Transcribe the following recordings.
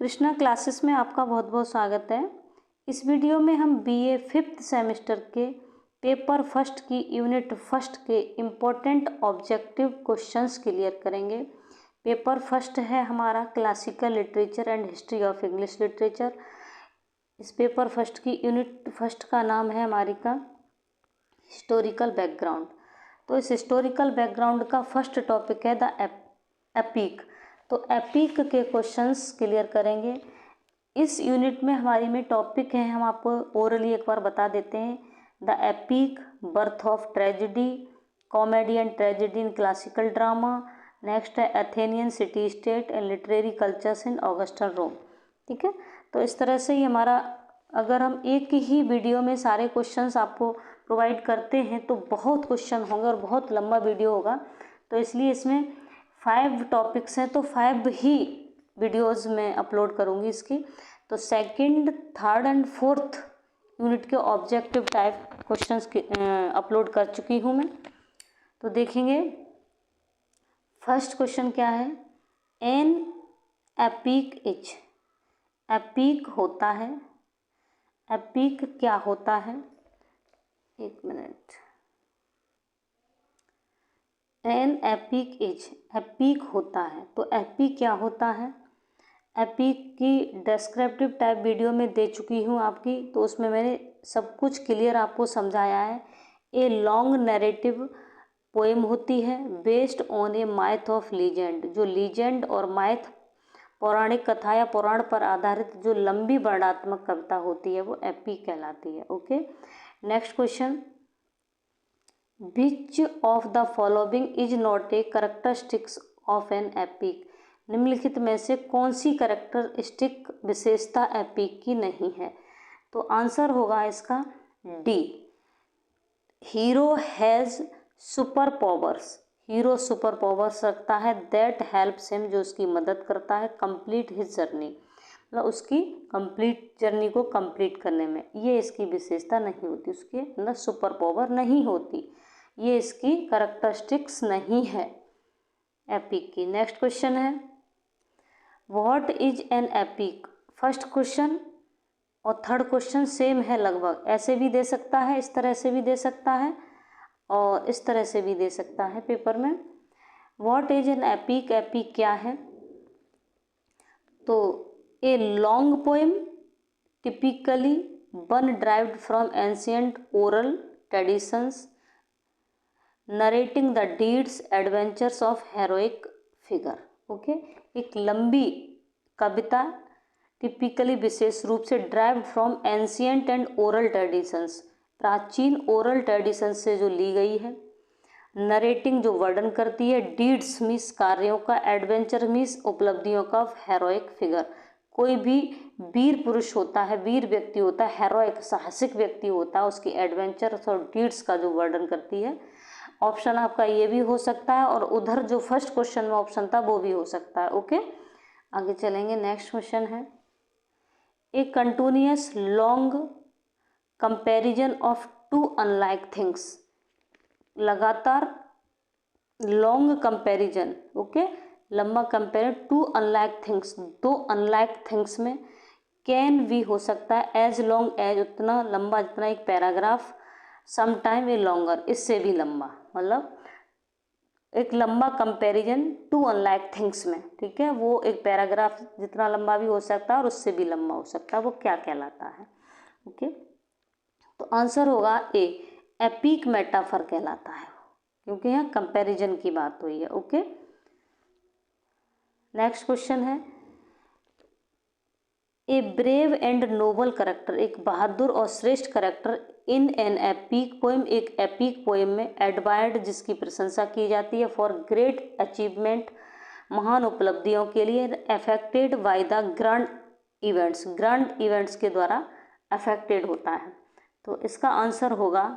Krishna classes में आपका बहुत बहुत स्वागत है। इस वीडियो में हम बीए 5th सेमेस्टर के पेपर फर्स्ट की यूनिट फर्स्ट के इम्पोर्टेंट ऑब्जेक्टिव क्वेश्चंस क्लियर करेंगे। पेपर फर्स्ट है हमारा classical literature and history of English literature. इस पेपर फर्स्ट की यूनिट फर्स्ट का नाम है हमारी का हिस्टोरिकल बैकग्राउंड। तो इस हिस्टोरिकल बैकग्राउंड का फर्स्ट टॉपिक है द एपिक। तो एपिक के क्वेश्चंस क्लियर करेंगे। इस यूनिट में हमारी में टॉपिक है, हम आपको ओरली एक बार बता देते हैं। The epic, birth of tragedy, comedy and tragedy in classical drama. Next है Athenian city state and literary cultures in Augustan Rome. ठीक है, तो इस तरह से ही हमारा, अगर हम एक ही वीडियो में सारे क्वेश्चंस आपको प्रोवाइड करते हैं तो बहुत क्वेश्चन होंगे और बहुत लंबा वीडियो होगा। तो इसलिए इसमें 5 टॉपिक्स हैं, तो 5 ही वीडियोस में अपलोड करूँगी इसकी। तो second, third and fourth unit के ऑब्जेक्टिव टाइप क्वेश्चंस अपलोड कर चुकी हूँ मैं। तो देखेंगे फर्स्ट क्वेश्चन क्या है। एन एपिक इज, एपिक होता है, एपिक क्या होता है, एक minute. An epic is, epic होता है, तो एपिक क्या होता है। एपिक की डिस्क्रिप्टिव टाइप वीडियो में दे चुकी हूँ आपकी, तो उसमें मैंने सब कुछ क्लियर आपको समझाया है। ए लॉन्ग नैरेटिव पोएम होती है based on A माइथ of legend, जो लीजेंड और माइथ पौराणिक कथा या पुराण पर आधारित जो लंबी वर्णनात्मक कविता होती है वो एपिक कहलाती है। Okay, next question. Which of the following is not a characteristics of an epic, निम्नलिखित में से कौन सी कैरेक्टरिस्टिक विशेषता एपिक की नहीं है। तो आंसर होगा इसका D, hero has super powers, hero super powers रखता है। दैट हेल्प्स हिम, जो उसकी मदद करता है। कंप्लीट हिज जर्नी, मतलब उसकी कंप्लीट जर्नी को कंप्लीट करने में, ये इसकी विशेषता नहीं होती, उसके अंदर सुपर पावर नहीं होती, ये इसकी कैरेक्टरिस्टिक्स नहीं है एपिक की। नेक्स्ट क्वेश्चन है what is an epic. First question और थर्ड क्वेश्चन सेम है लगभग, ऐसे भी दे सकता है, इस तरह से भी दे सकता है और इस तरह से भी दे सकता है पेपर में। What is an epic, epic क्या है। तो a long poem typically one derived from ancient oral traditions narrating the deeds adventures of heroic figure. Okay, एक लंबी कविता टिपिकली विशेष रूप से derived from ancient and oral traditions, प्राचीन oral tradition से जो ली गई है। नरेटिंग जो वर्णन करती है, डीड्स मीन्स कार्यों का, एडवेंचर मीन्स उपलब्धियों का, हेरोइक फिगर कोई भी वीर पुरुष होता है, वीर व्यक्ति होता है, हेरोइक साहसिक व्यक्ति होता है, उसकी एडवेंचर्स और डीड्स का जो वर्णन करती है। ऑप्शन आपका ये भी हो सकता है और उधर जो फर्स्ट क्वेश्चन में ऑप्शन था वो भी हो सकता है। ओके, आगे चलेंगे। नेक्स्ट क्वेश्चन है a continuous long comparison of two unlike things, लगातार लॉन्ग कंपैरिजन, ओके, लंबा कंपेयर टू अनलाइक थिंग्स, दो अनलाइक थिंग्स में। कैन भी हो सकता है, एज लॉन्ग एज, उतना लंबा जितना एक paragraph, some time a longer, इससे भी लंबा, मतलब एक लंबा कंपैरिजन टू अनलाइक थिंग्स में। ठीक है, वो एक पैराग्राफ जितना लंबा भी हो सकता है और उससे भी लंबा हो सकता है, वो क्या कहलाता है। ओके, तो आंसर होगा ए, एपिक मेटाफर कहलाता है, क्योंकि यहाँ कंपैरिजन की बात हुई है। ओके, नेक्स्ट क्वेश्चन है a brave and noble character, एक बहादुर और श्रेष्ठ character in an epic poem, एक एपिक पोएम में, एडमायर्ड जिसकी प्रशंसा की जाती है, फॉर ग्रेट अचीवमेंट महान उपलब्धियों के लिए, affected by the grand events, grand events के द्वारा अफेक्टेड होता है। तो इसका आंसर होगा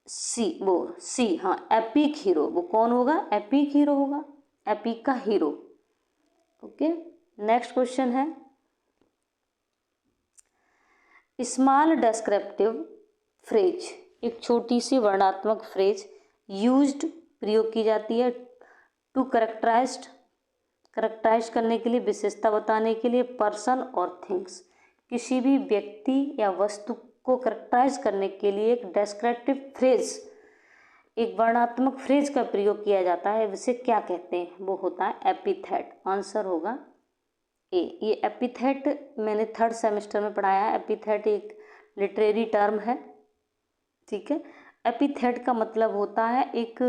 सी, वो सी, हाँ, एपिक हीरो। वो कौन होगा, एपिक हीरो होगा, एपिक का हीरो। ओके, नेक्स्ट क्वेश्चन है स्मॉल डिस्क्रिप्टिव फ्रेज, एक छोटी सी वर्णात्मक फ्रेज यूज्ड, प्रयोग की जाती है टू कैरेक्टराइज्ड करेक्टराइज करने के लिए, विशेषता बताने के लिए, पर्सन और थिंग्स। किसी भी व्यक्ति या वस्तु को करेक्टराइज करने के लिए एक डेस्क्रिप्टिव फ्रेज, एक वर्णनात्मक फ्रेज का प्रयोग किया जाता है, इसे क्या कहते हैं? वो होता है एपिथेट। आंसर होगा ए। ये एपिथेट मैंने 3rd सेमेस्टर में पढ़ाया है। एपिथेट एक लिटरेरी टर्म है, ठीक है। एपिथेट का मतलब होता है एक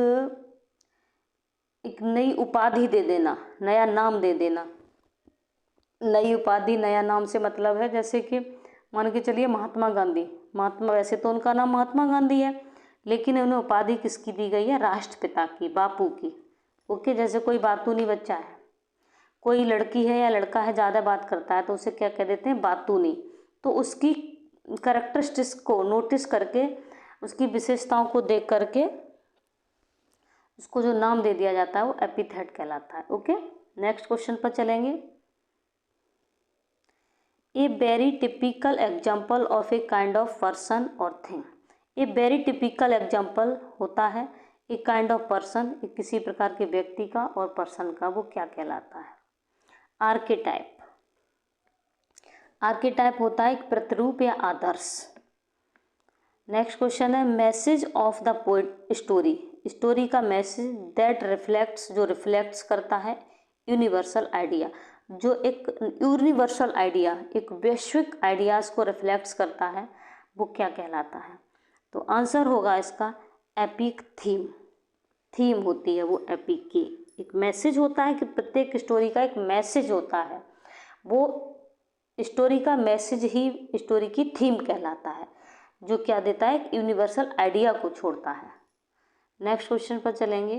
नई उपाधि दे देना, नया नाम दे देना। नई उपाधि, नया नाम से मतलब है जैसे कि मान के चलिए महात्मा गांधी। महात्मा, वैसे तो उनका नाम महात्मा गांधी है, लेकिन उन्हें उपाधि किसकी दी गई है? राष्ट्रपिता की, बापू की। ओके, जैसे कोई बातूनी बच्चा है, कोई लड़की है या लड़का है ज़्यादा बात करता है तो उसे क्या कह देते हैं? बातूनी। तो उसकी कैरेक्टरिस्टिक्स को नोटिस करके, उसकी विशेषताओं को देख करके उसको जो नाम दे दिया जाता है वो एपिथेट कहलाता है। ओके, नेक्स्ट क्वेश्चन पर चलेंगे। A very typical example of a kind of person और thing. A very typical example होता है ए काइंड ऑफ पर्सन, किसी प्रकार के व्यक्ति का, और पर्सन का, वो क्या कहलाता है? आर्केटाइप। आर्केटाइप होता है एक प्रतिरूप या आदर्श। नेक्स्ट क्वेश्चन है message of the poet story. Story का मैसेज दैट रिफ्लेक्ट्स, जो रिफ्लेक्ट्स करता है यूनिवर्सल आइडिया, जो एक यूनिवर्सल आइडिया, एक वैश्विक आइडियाज़ को रिफ्लेक्ट्स करता है, वो क्या कहलाता है? तो आंसर होगा इसका एपिक थीम। थीम होती है वो एपिक की। एक मैसेज होता है कि प्रत्येक स्टोरी का एक मैसेज होता है, वो स्टोरी का मैसेज ही स्टोरी की थीम कहलाता है, जो क्या देता है? एक यूनिवर्सल आइडिया को छोड़ता है। नेक्स्ट क्वेश्चन पर चलेंगे।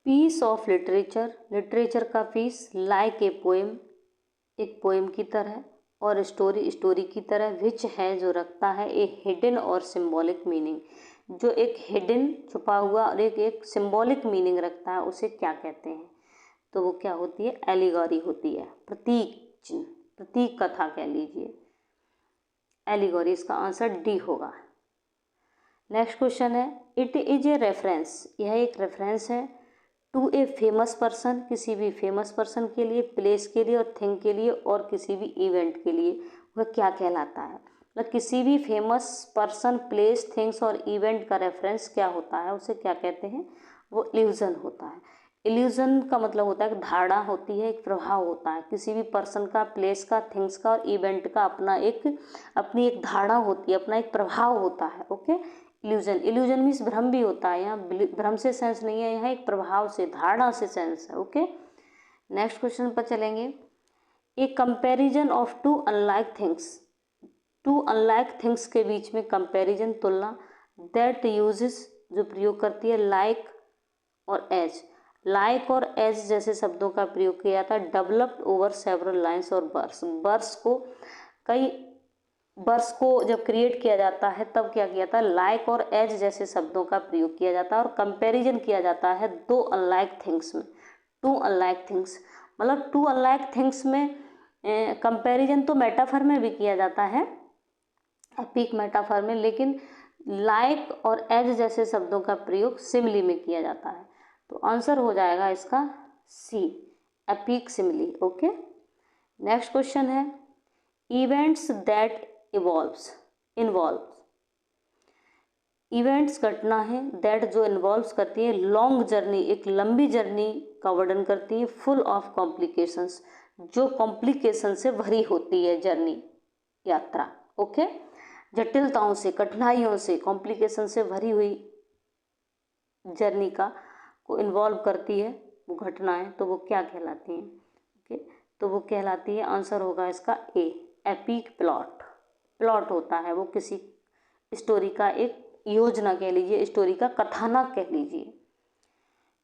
Piece of literature. लिटरेचर का पीस लाइक ए पोएम, एक पोएम की तरह, और स्टोरी, स्टोरी की तरह, विच है, जो रखता है ए हिडन और सिंबॉलिक मीनिंग, जो एक हिडन, छुपा हुआ, और एक सिंबॉलिक मीनिंग रखता है, उसे क्या कहते हैं? तो वो क्या होती है? एलिगोरी होती है, प्रतीक चिन्ह, प्रतीक कथा कह लीजिए, एलिगोरी। इसका आंसर डी होगा। नेक्स्ट क्वेश्चन है इट इज ए रेफरेंस। यह एक रेफरेंस है टू ए फेमस पर्सन, किसी भी फेमस पर्सन के लिए, प्लेस के लिए और थिंग के लिए, और किसी भी इवेंट के लिए, वह क्या कहलाता है? मतलब किसी भी फेमस पर्सन, प्लेस, थिंग्स और इवेंट का रेफरेंस क्या होता है, उसे क्या कहते हैं? वो इल्यूजन होता है। इल्यूजन का मतलब होता है कि धारणा होती है, एक प्रभाव होता है। किसी भी पर्सन का, प्लेस का, थिंग्स का और इवेंट का अपनी एक धारणा होती है, अपना एक प्रभाव होता है। Okay, illusion. इल्यूजन मीन्स भ्रम भी होता है, यहाँ भ्रम से सेंस नहीं है, यहाँ एक प्रभाव से, धारणा से सेंस है। ओके, नेक्स्ट क्वेश्चन पर चलेंगे। A comparison of two unlike things. Two unlike things के बीच में कंपैरिजन, तुलना, दैट यूजेस, जो प्रयोग करती है लाइक और एज। लाइक और एज जैसे शब्दों का प्रयोग किया जाता है। डेवलप्ड ओवर सेवरल लाइन्स और वर्स। वर्स को जब क्रिएट किया जाता है तब क्या किया जाता है? लाइक और एज जैसे शब्दों का प्रयोग किया जाता है और कंपैरिजन किया जाता है दो अनलाइक थिंग्स में। टू अनलाइक थिंग्स, मतलब टू अनलाइक थिंग्स में कंपैरिजन तो मेटाफर में भी किया जाता है, एपिक मेटाफर में, लेकिन लाइक और एज जैसे शब्दों का प्रयोग सिमिली में किया जाता है। तो आंसर हो जाएगा इसका C, epic simile. Okay, next question है इवेंट्स दैट इन्वॉल्व। इवेंट्स घटना है, दैट जो इन्वॉल्व करती है लॉन्ग जर्नी, एक लंबी जर्नी का वर्णन करती है, फुल ऑफ कॉम्प्लिकेशंस, जो कॉम्प्लिकेशन से भरी होती है जर्नी, यात्रा। ओके, जटिलताओं से, कठिनाइयों से, कॉम्प्लिकेशन से भरी हुई जर्नी को इन्वॉल्व करती है वो घटनाएं, तो वो क्या कहलाती हैं? ओके, तो वो कहलाती है, आंसर होगा इसका ए, एपिक प्लॉट। प्लॉट होता है वो किसी स्टोरी का एक योजना कह लीजिए, स्टोरी का कथानक कह लीजिए।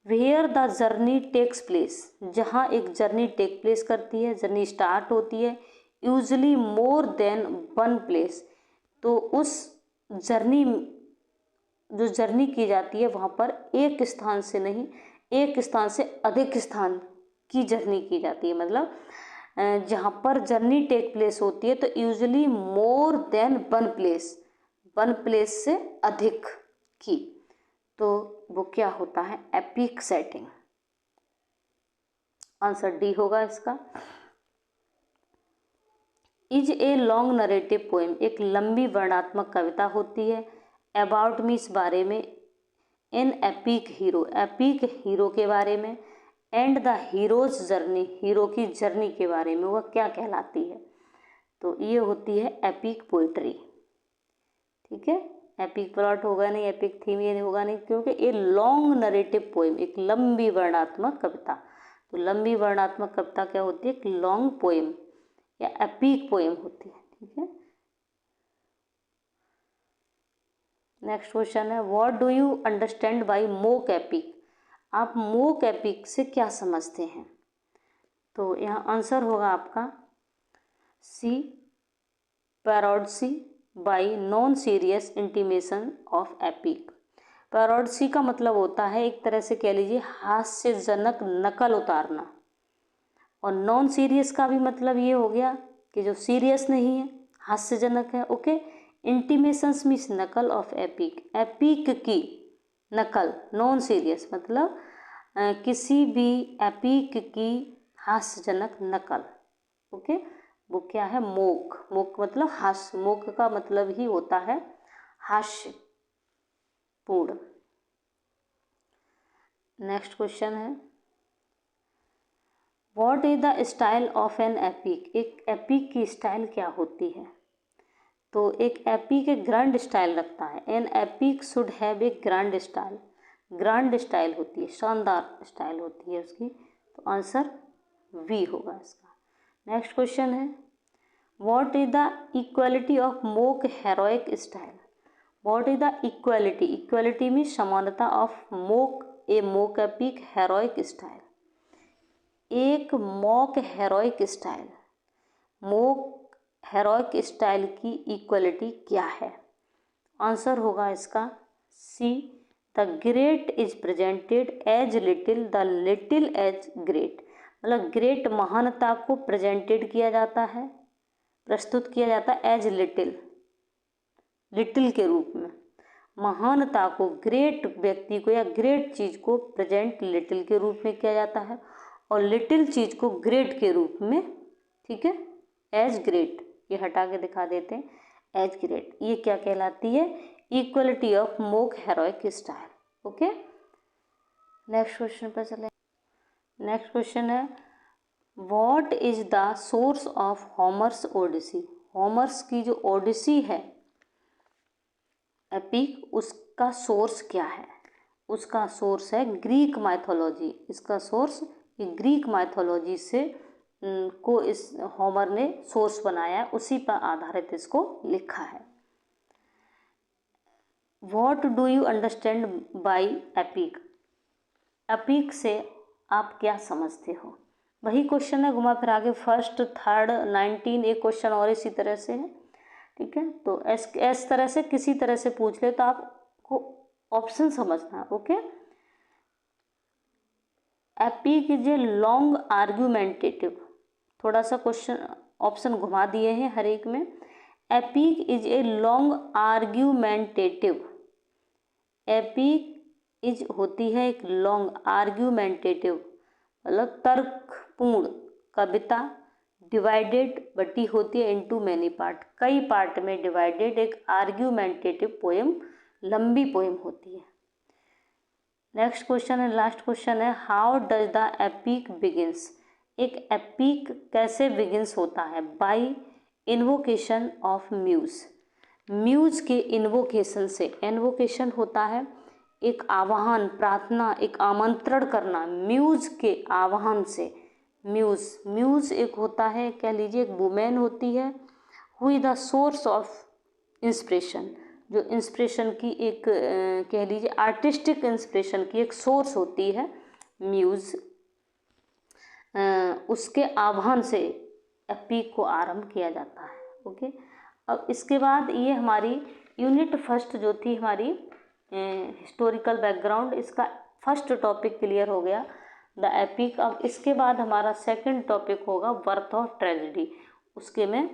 Where the journey takes place, जहाँ एक जर्नी टेक प्लेस करती है, जर्नी स्टार्ट होती है, usually more than one place, तो उस जर्नी, जो जर्नी की जाती है वहाँ पर एक स्थान से नहीं, एक स्थान से अधिक स्थान की जर्नी की जाती है। मतलब जहाँ पर जर्नी टेक प्लेस होती है तो usually more than one place से अधिक की, तो वो क्या होता है? Epic setting. आंसर डी होगा इसका। Is a long narrative poem, एक लंबी वर्णनात्मक कविता होती है। अबाउट मीन्स बारे में, an epic hero, epic hero के बारे में, and the heroes journey, hero की जर्नी के बारे में, वह क्या कहलाती है? तो ये होती है एपिक पोइट्री। ठीक है, एपिक प्लॉट होगा नहीं, एपिक थीम ये होगा नहीं, क्योंकि ये लॉन्ग नरेटिव पोएम, एक लंबी वर्णनात्मक कविता। तो लंबी वर्णनात्मक कविता क्या होती है? एक लॉन्ग पोएम या एपिक पोएम होती है। ठीक है, नेक्स्ट क्वेश्चन है what do you understand by mock epic, आप मोक एपिक से क्या समझते हैं? तो यहाँ आंसर होगा आपका C, parody by non serious imitation of epic. Parody का मतलब होता है एक तरह से कह लीजिए हास्यजनक नकल उतारना, और नॉन सीरियस का भी मतलब ये हो गया कि जो सीरियस नहीं है, हास्यजनक है। ओके, इंटीमेशंस मीन्स नकल ऑफ एपिक, एपिक की नकल। नॉन सीरियस मतलब किसी भी एपिक की हास्यजनक नकल। ओके, वो क्या है? मोक। मोक मतलब हास्य, मोक का मतलब ही होता है हास्यपूर्ण। नेक्स्ट क्वेश्चन है what is the style of an epic, एक एपिक की स्टाइल क्या होती है? तो एक एपिक एक ग्रैंड स्टाइल रखता है। An epic should have a grand style, grand style होती है, शानदार स्टाइल होती है उसकी। तो आंसर वी होगा इसका। नेक्स्ट क्वेश्चन है what is the equality of mock heroic style, what is the equality, equality में समानता of mock, a mock epic heroic style, एक mock heroic style, mock heroic style की इक्वलिटी क्या है? Answer होगा इसका C, the great is presented as little, the little as great. मतलब great महानता को प्रेजेंटेड किया जाता है, प्रस्तुत किया जाता है एज लिटिल, लिटिल के रूप में। महानता को, ग्रेट व्यक्ति को या ग्रेट चीज को प्रेजेंट लिटिल के रूप में किया जाता है, और लिटिल चीज को ग्रेट के रूप में, ठीक है, एज ग्रेट, ये हटा के दिखा देते हैं, एज ग्रेट। ये क्या कहलाती है? Equality of mock heroic style. Okay, next question पर चले। नेक्स्ट क्वेश्चन है what is the source of Homer's Odyssey, Homer's की जो ओडिसी है एपिक, उसका सोर्स क्या है? उसका सोर्स है ग्रीक माइथोलॉजी, इसका सोर्स ग्रीक माइथोलॉजी से को इस होमर ने सोर्स बनाया है, उसी पर आधारित इसको लिखा है। What do you understand bye epic, epic से आप क्या समझते हो? वही क्वेश्चन है घुमा फिर आगे, फर्स्ट थर्ड 19 एक क्वेश्चन और इसी तरह से है। ठीक है, तो इस तरह से किसी तरह से पूछ ले तो आपको ऑप्शन समझना है। Okay, epic is a long argumentative, थोड़ा सा क्वेश्चन ऑप्शन घुमा दिए हैं हर एक में। Epic is a long argumentative, epic is होती है एक लॉन्ग आर्ग्यूमेंटेटिव मतलब तर्कपूर्ण कविता, डिवाइडेड बटी होती है इनटू मैनी पार्ट, कई पार्ट में डिवाइडेड एक आर्ग्यूमेंटेटिव पोएम, लंबी पोएम होती है। नेक्स्ट क्वेश्चन है, लास्ट क्वेश्चन है how does the epic begins, एक एपिक कैसे बिगिंस होता है? By invocation of muse, muse के इन्वोकेशन से। इन्वोकेशन होता है एक आवाहन, प्रार्थना, एक आमंत्रण करना, म्यूज के आवाहन से। म्यूज, म्यूज एक होता है, कह लीजिए एक वुमेन होती है, who is the source of inspiration, जो इंस्पिरेशन की एक कह लीजिए आर्टिस्टिक इंस्पिरेशन की एक सोर्स होती है म्यूज, उसके आह्वान से एपिक को आरंभ किया जाता है। ओके, अब इसके बाद ये हमारी यूनिट फर्स्ट जो थी हमारी हिस्टोरिकल बैकग्राउंड, इसका फर्स्ट टॉपिक क्लियर हो गया द एपिक। अब इसके बाद हमारा सेकंड टॉपिक होगा बर्थ ऑफ ट्रेजेडी, उसके मैं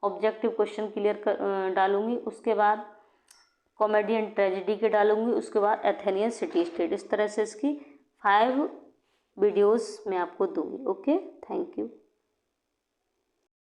ऑब्जेक्टिव क्वेश्चन क्लियर डालूंगी। उसके बाद कॉमेडियन ट्रेजेडी के डालूंगी, उसके बाद एथेनियन सिटी स्टेट। इस तरह से इसकी 5 वीडियोस मैं आपको दूंगी। Okay, thank you.